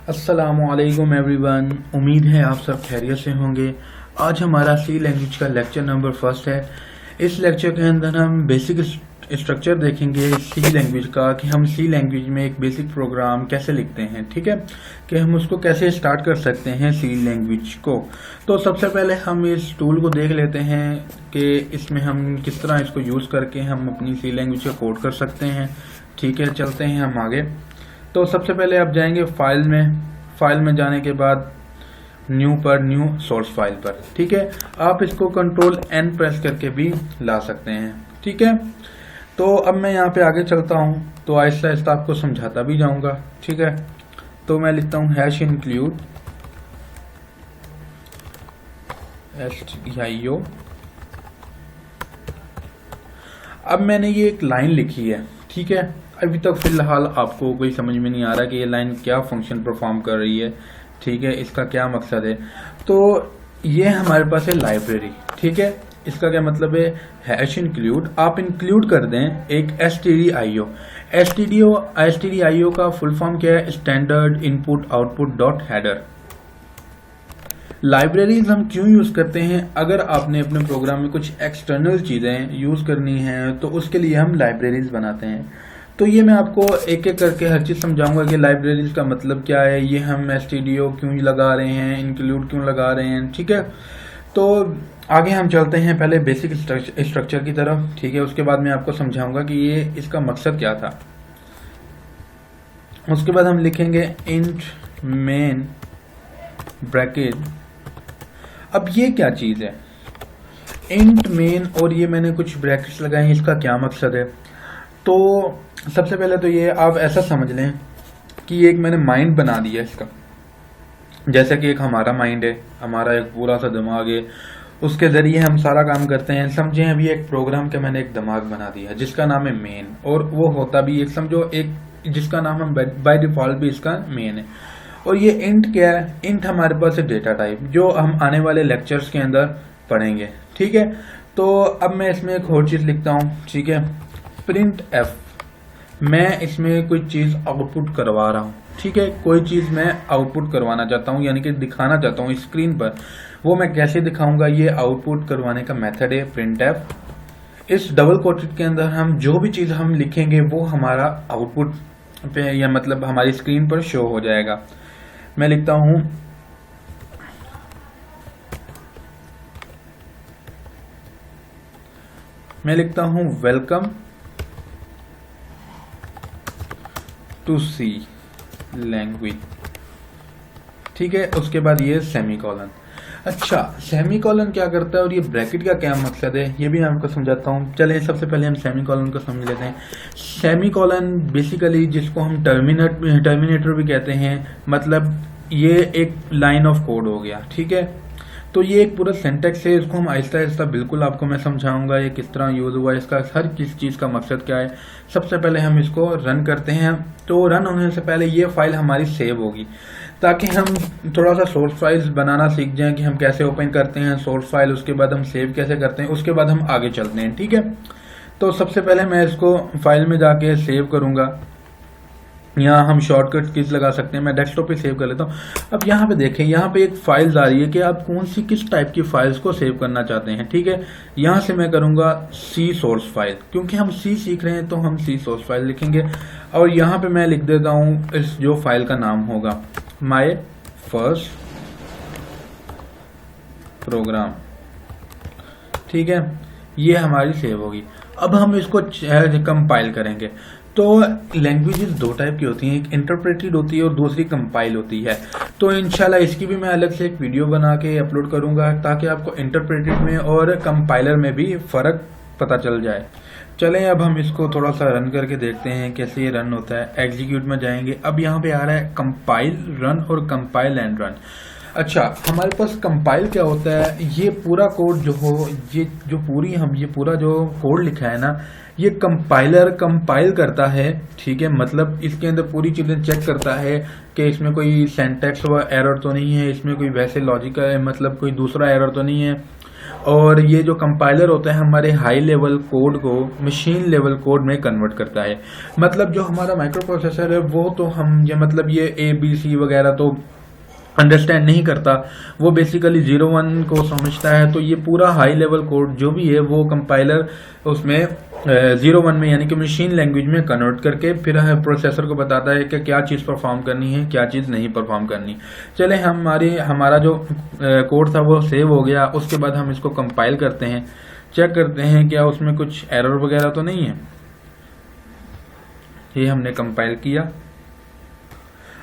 अस्सलामुअलैकुम एवरीवन, उम्मीद है आप सब खैरियत से होंगे। आज हमारा सी लैंग्वेज का लेक्चर नंबर फर्स्ट है। इस लेक्चर के अंदर हम बेसिक स्ट्रक्चर देखेंगे सी लैंग्वेज का, कि हम सी लैंग्वेज में एक बेसिक प्रोग्राम कैसे लिखते हैं, ठीक है, कि हम उसको कैसे स्टार्ट कर सकते हैं सी लैंग्वेज को। तो सबसे पहले हम इस टूल को देख लेते हैं कि इसमें हम किस तरह इसको यूज़ करके हम अपनी सी लैंग्वेज का कोड कर सकते हैं। ठीक है, चलते हैं हम आगे। तो सबसे पहले आप जाएंगे फाइल में जाने के बाद न्यू सोर्स फाइल पर। ठीक है, आप इसको कंट्रोल एन प्रेस करके भी ला सकते हैं। ठीक है, तो अब मैं यहाँ पे आगे चलता हूँ, तो आहिस्ता आहिस्ता आपको समझाता भी जाऊंगा। ठीक है, तो मैं लिखता हूँ #include stdio। अब मैंने ये एक लाइन लिखी है। ठीक है, अभी तक फिलहाल आपको कोई समझ में नहीं आ रहा कि ये लाइन क्या फंक्शन परफॉर्म कर रही है। ठीक है, इसका क्या मकसद है। तो ये हमारे पास है लाइब्रेरी। ठीक है, इसका क्या मतलब है #include। आप इंक्लूड कर दें एक stdio का फुल फॉर्म क्या है, standard input output dot header. Libraries हम क्यों यूज करते हैं, अगर आपने अपने प्रोग्राम में कुछ एक्सटर्नल चीजें यूज करनी है तो उसके लिए हम लाइब्रेरीज बनाते हैं। तो ये मैं आपको एक एक करके हर चीज समझाऊंगा कि लाइब्रेरीज का मतलब क्या है, ये हम stdio क्यों लगा रहे हैं, इंक्लूड क्यों लगा रहे हैं। ठीक है, तो आगे हम चलते हैं पहले बेसिक स्ट्रक्चर की तरफ। ठीक है, उसके बाद मैं आपको समझाऊंगा कि ये इसका मकसद क्या था। उसके बाद हम लिखेंगे इंट मेन ब्रैकेट। अब ये क्या चीज है इंट मेन, और ये मैंने कुछ ब्रैकेट्स लगाए हैं, इसका क्या मकसद है। तो सबसे पहले तो ये आप ऐसा समझ लें कि एक मैंने माइंड बना दिया इसका, जैसे कि एक हमारा माइंड है, हमारा एक पूरा सा दिमाग है, उसके जरिए हम सारा काम करते हैं। समझे अभी एक प्रोग्राम के मैंने एक दिमाग बना दिया जिसका नाम है मेन, और वो होता भी एक, समझो एक जिसका नाम हम बाय डिफॉल्ट भी इसका मेन है। और ये इंट क्या है, इंट हमारे पास है डेटा टाइप, जो हम आने वाले लेक्चर्स के अंदर पढ़ेंगे। ठीक है, तो अब मैं इसमें एक और चीज लिखता हूँ। ठीक है, प्रिंट एफ, मैं इसमें कोई चीज आउटपुट करवा रहा हूँ। ठीक है, कोई चीज मैं आउटपुट करवाना चाहता हूँ, यानी कि दिखाना चाहता हूँ स्क्रीन पर। वो मैं कैसे दिखाऊंगा, ये आउटपुट करवाने का मेथड है प्रिंट एफ। इस डबल कोटेड के अंदर हम जो भी चीज हम लिखेंगे वो हमारा आउटपुट पे, या मतलब हमारी स्क्रीन पर शो हो जाएगा। मैं लिखता हूं वेलकम टू सी लैंग्वेज। ठीक है, उसके बाद ये सेमीकोलन। अच्छा, सेमीकोलन क्या करता है और ये ब्रैकेट का क्या मकसद है, ये भी मैं आपको समझाता हूँ। चलें, सबसे पहले हम सेमीकोलन को समझ लेते हैं। सेमीकोलन बेसिकली जिसको हम टर्मिनेटर भी कहते हैं, मतलब ये एक लाइन ऑफ कोड हो गया। ठीक है, तो ये एक पूरा सिंटैक्स है, इसको हम आहिस्ता आहिस्ता बिल्कुल आपको मैं समझाऊंगा ये किस तरह यूज हुआ, इसका हर किस चीज का मकसद क्या है। सबसे पहले हम इसको रन करते हैं। तो रन होने से पहले ये फाइल हमारी सेव होगी, ताकि हम थोड़ा सा सोर्स फाइल्स बनाना सीख जाएं कि हम कैसे ओपन करते हैं सोर्स फाइल, उसके बाद हम सेव कैसे करते हैं, उसके बाद हम आगे चलते हैं। ठीक है, तो सबसे पहले मैं इसको फाइल में जाके सेव करूंगा। यहाँ हम शॉर्टकट कीज लगा सकते हैं, मैं डेस्कटॉप पे सेव कर लेता हूँ। अब यहाँ पे देखें, यहाँ पे एक फाइल आ रही है कि आप कौन सी किस टाइप की फाइल्स को सेव करना चाहते हैं। ठीक है, यहाँ से मैं करूंगा सी सोर्स फाइल, क्योंकि हम सी सीख रहे हैं तो हम सी सोर्स फाइल लिखेंगे। और यहाँ पे मैं लिख देता हूँ इस जो फाइल का नाम होगा माई फर्स्ट प्रोग्राम। ठीक है, ये हमारी सेव होगी। अब हम इसको कंपाइल करेंगे। तो लैंग्वेजेस दो टाइप की होती हैं, एक इंटरप्रेटेड होती है और दूसरी कंपाइल होती है। तो इंशाल्लाह इसकी भी मैं अलग से एक वीडियो बना के अपलोड करूंगा, ताकि आपको इंटरप्रेटेड में और कंपाइलर में भी फर्क पता चल जाए। चलें, अब हम इसको थोड़ा सा रन करके देखते हैं कैसे ये रन होता है। एग्जीक्यूट में जाएंगे, अब यहाँ पे आ रहा है कंपाइल रन और कंपाइल एंड रन। अच्छा, हमारे पास कंपाइल क्या होता है, ये पूरा कोड जो हो, ये पूरा जो कोड लिखा है ना, ये कंपाइलर कंपाइल करता है। ठीक है, मतलब इसके अंदर पूरी चीजें चेक करता है कि इसमें कोई सिंटैक्स व एरर तो नहीं है, इसमें कोई वैसे लॉजिक मतलब कोई दूसरा एरर तो नहीं है। और ये जो कंपाइलर होता है हमारे हाई लेवल कोड को मशीन लेवल कोड में कन्वर्ट करता है। मतलब जो हमारा माइक्रो प्रोसेसर है वो तो हम ये ABC वगैरह तो अंडरस्टैंड नहीं करता, वो बेसिकली 01 को समझता है। तो ये पूरा हाई लेवल कोड जो भी है वो कंपाइलर उसमें 01 में यानी कि मशीन लैंग्वेज में कन्वर्ट करके फिर प्रोसेसर को बताता है कि क्या चीज़ परफॉर्म करनी है, क्या चीज़ नहीं परफॉर्म करनी। चले हमारा जो कोड था वो सेव हो गया। उसके बाद हम इसको कंपाइल करते हैं, चेक करते हैं क्या उसमें कुछ एरर वगैरह तो नहीं है। ये हमने कंपाइल किया,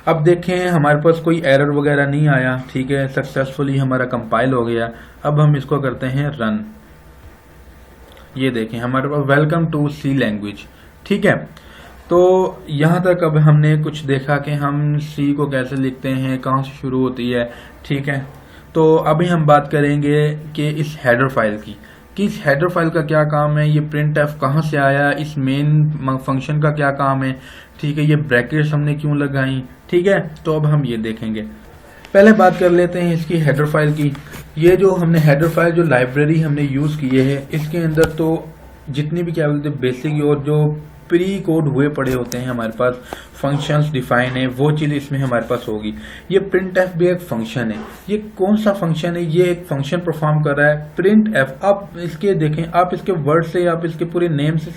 अब देखें हमारे पास कोई एरर वगैरह नहीं आया। ठीक है, सक्सेसफुली हमारा कंपाइल हो गया। अब हम इसको करते हैं रन। ये देखें हमारे पास वेलकम टू सी लैंग्वेज। ठीक है, तो यहाँ तक अब हमने कुछ देखा कि हम सी को कैसे लिखते हैं, कहाँ से शुरू होती है। ठीक है, तो अभी हम बात करेंगे कि इस हेडर फाइल की कि इस हेडर फाइल का क्या काम है, ये प्रिंट एफ कहाँ से आया, इस मेन फंक्शन का क्या काम है। ठीक है, ये ब्रैकेट्स हमने क्यों लगाई। ठीक है, तो अब हम ये देखेंगे। पहले बात कर लेते हैं इसकी हेडर फाइल की। ये जो हमने हेडर फाइल जो लाइब्रेरी हमने यूज़ की है इसके अंदर तो जितनी भी क्या बोलते हैं बेसिक और जो प्री कोड हुए पड़े होते हैं हमारे पास फंक्शंस डिफाइन है, वो चीज़ इसमें हमारे पास होगी। ये प्रिंट एफ भी एक फंक्शन है। ये कौन सा फंक्शन है, ये एक फंक्शन परफॉर्म कर रहा है प्रिंट एफ। आप इसके देखें, आप इसके वर्ड से आप इसके पूरे नेम से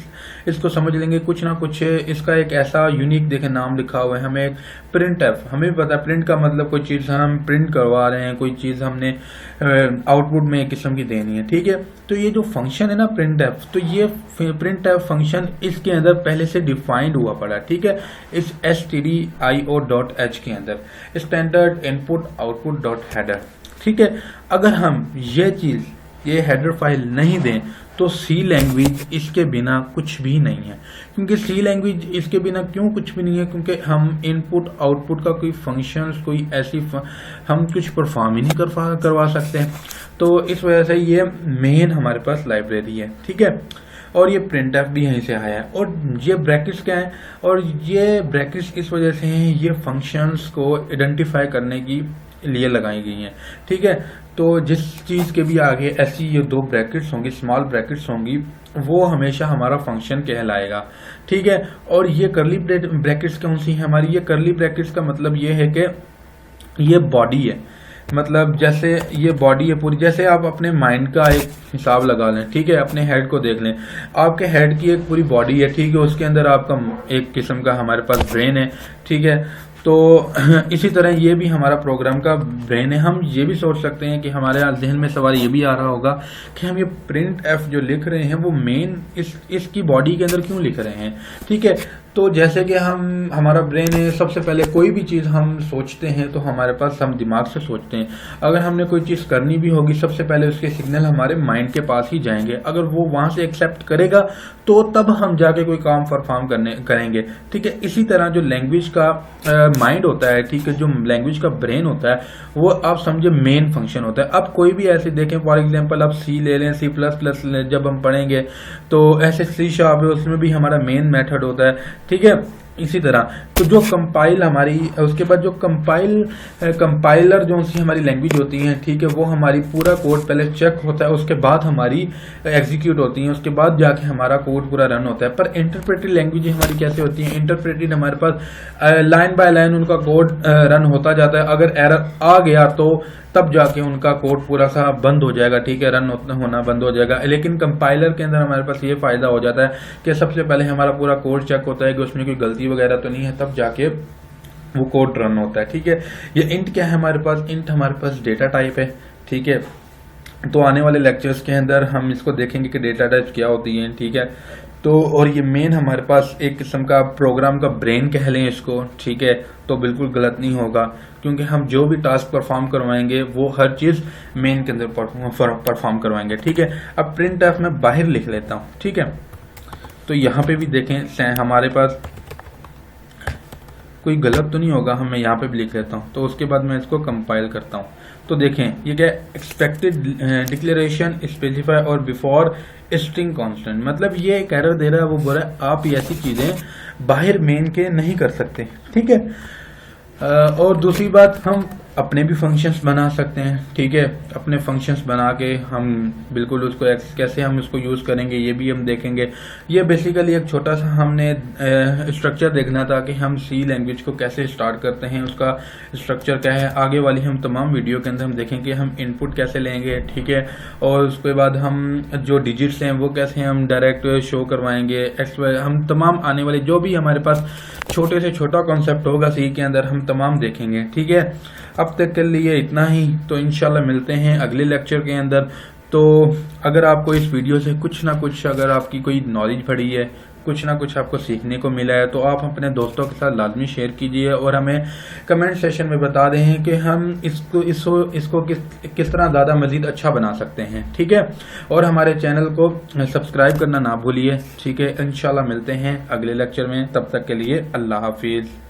इसको समझ लेंगे कुछ ना कुछ इसका एक ऐसा यूनिक देखें नाम लिखा हुआ है। हमें एक प्रिंट एफ, हमें भी पता है प्रिंट का मतलब कोई चीज़ हम प्रिंट करवा रहे हैं, कोई चीज़ हमने आउटपुट में एक किस्म की देनी है। ठीक है, तो ये जो फंक्शन है ना प्रिंट एफ, तो ये प्रिंट एफ फंक्शन इसके अंदर पहले से डिफाइंड हुआ पड़ा। ठीक है, इस stdio.h के अंदर standard input output dot header. ठीक है, अगर हम ये हेडर फाइल नहीं दें तो सी लैंग्वेज इसके बिना कुछ भी नहीं है। क्योंकि सी लैंग्वेज इसके बिना क्यों कुछ भी नहीं है, क्योंकि हम इनपुट आउटपुट का कोई फंक्शंस कोई ऐसी हम कुछ परफॉर्म ही नहीं करवा सकते हैं। तो इस वजह से ये मेन हमारे पास लाइब्रेरी है। ठीक है, और ये प्रिंट एफ भी यहीं से आया है। और ये ब्रैकेट्स क्या है, और ये ब्रैकेट्स इस वजह से हैं, ये फंक्शंस को आइडेंटिफाई करने की लिए लगाई गई हैं। ठीक है, तो जिस चीज़ के भी आगे ऐसी ये दो ब्रैकेट्स होंगी, स्मॉल ब्रैकेट्स होंगी, वो हमेशा हमारा फंक्शन कहलाएगा। ठीक है, और ये करली ब्रैकेट्स कौन सी है हमारी, ये करली ब्रैकेट्स का मतलब ये है कि ये बॉडी है। मतलब जैसे ये बॉडी है पूरी, जैसे आप अपने माइंड का एक हिसाब लगा लें। ठीक है, अपने हेड को देख लें, आपके हेड की एक पूरी बॉडी है। ठीक है, उसके अंदर आपका एक किस्म का हमारे पास ब्रेन है। ठीक है, तो इसी तरह ये भी हमारा प्रोग्राम का ब्रेन है। हम ये भी सोच सकते हैं कि हमारे जहन में सवाल ये भी आ रहा होगा कि हम ये प्रिंट एफ जो लिख रहे हैं वो मेन इसकी बॉडी के अंदर क्यों लिख रहे हैं। ठीक है, तो जैसे कि हमारा ब्रेन है, सबसे पहले कोई भी चीज़ हम सोचते हैं तो हमारे पास हम दिमाग से सोचते हैं। अगर हमने कोई चीज़ करनी भी होगी सबसे पहले उसके सिग्नल हमारे माइंड के पास ही जाएंगे। अगर वो वहाँ से एक्सेप्ट करेगा तो तब हम जाके कोई काम परफॉर्म करेंगे। ठीक है, इसी तरह जो लैंग्वेज का माइंड होता है, ठीक है, जो लैंग्वेज का ब्रेन होता है वो आप समझे मेन फंक्शन होता है। अब कोई भी ऐसे देखें, फॉर एग्जांपल आप सी ले लें, C++ जब हम पढ़ेंगे तो ऐसे C# है, उसमें भी हमारा मेन मेथड होता है। ठीक है, इसी तरह तो जो कंपाइल हमारी, उसके बाद जो कंपाइलर जो सी हमारी लैंग्वेज होती है, ठीक है, वो हमारी पूरा कोड पहले चेक होता है, उसके बाद हमारी एग्जीक्यूट होती है, उसके बाद जाके हमारा कोड पूरा रन होता है। पर इंटरप्रेटेड लैंग्वेज हमारी कैसे होती है, इंटरप्रेटेड हमारे पास लाइन बाय लाइन उनका कोड रन होता जाता है। अगर एरर आ गया तो तब जाके उनका कोड पूरा सा बंद हो जाएगा। ठीक है, रन होना बंद हो जाएगा। लेकिन कंपाइलर के अंदर हमारे पास ये फायदा हो जाता है कि सबसे पहले हमारा पूरा कोड चेक होता है कि उसमें कोई गलती वगैरह तो नहीं है, तब जाके वो कोड रन होता है। ठीक है, ये इंट क्या है हमारे पास, इंट हमारे पास डेटा टाइप है। ठीक है, तो आने वाले लेक्चर्स के अंदर हम इसको देखेंगे कि डेटा टाइप क्या होती है। ठीक है, तो और ये मेन हमारे पास एक किस्म का प्रोग्राम का ब्रेन कह लें इसको। ठीक है, तो बिल्कुल गलत नहीं होगा, क्योंकि हम जो भी टास्क परफॉर्म करवाएंगे वो हर चीज़ मेन के अंदर परफॉर्म करवाएंगे। ठीक है, अब प्रिंट एफ में बाहर लिख लेता हूँ। ठीक है, तो यहाँ पे भी देखें हमारे पास कोई गलत तो नहीं होगा, मैं यहाँ पे भी लिख लेता हूँ। तो उसके बाद मैं इसको कंपाइल करता हूँ। तो देखें ये क्या, एक्सपेक्टेड डिक्लेरेशन स्पेसिफाई और बिफोर स्ट्रिंग कांस्टेंट, मतलब ये एक एरर दे रहा है, वो बोल रहा है आप ऐसी चीज़ें बाहर मेन के नहीं कर सकते। ठीक है, और दूसरी बात, हम अपने भी फंक्शंस बना सकते हैं। ठीक है, अपने फंक्शंस बना के हम बिल्कुल उसको कैसे हम उसको यूज़ करेंगे ये भी हम देखेंगे। ये बेसिकली एक छोटा सा हमने स्ट्रक्चर देखना था कि हम सी लैंग्वेज को कैसे स्टार्ट करते हैं, उसका स्ट्रक्चर क्या है। आगे वाली हम तमाम वीडियो के अंदर हम देखेंगे हम इनपुट कैसे लेंगे। ठीक है, और उसके बाद हम जो डिजिट्स हैं वो कैसे हम डायरेक्ट शो करवाएंगे। हम तमाम आने वाले जो भी हमारे पास छोटे से छोटा कॉन्सेप्ट होगा सी के अंदर हम तमाम देखेंगे। ठीक है, अब तक के लिए इतना ही। तो इंशाल्लाह मिलते हैं अगले लेक्चर के अंदर। तो अगर आपको इस वीडियो से कुछ ना कुछ, अगर आपकी कोई नॉलेज बढ़ी है, कुछ ना कुछ आपको सीखने को मिला है, तो आप अपने दोस्तों के साथ लाजमी शेयर कीजिए और हमें कमेंट सेशन में बता दें कि हम इसको किस तरह ज़्यादा मज़ीद अच्छा बना सकते हैं। ठीक है, और हमारे चैनल को सब्सक्राइब करना ना भूलिए। ठीक है, इंशाल्लाह मिलते हैं अगले लेक्चर में। तब तक के लिए अल्लाह हाफिज़।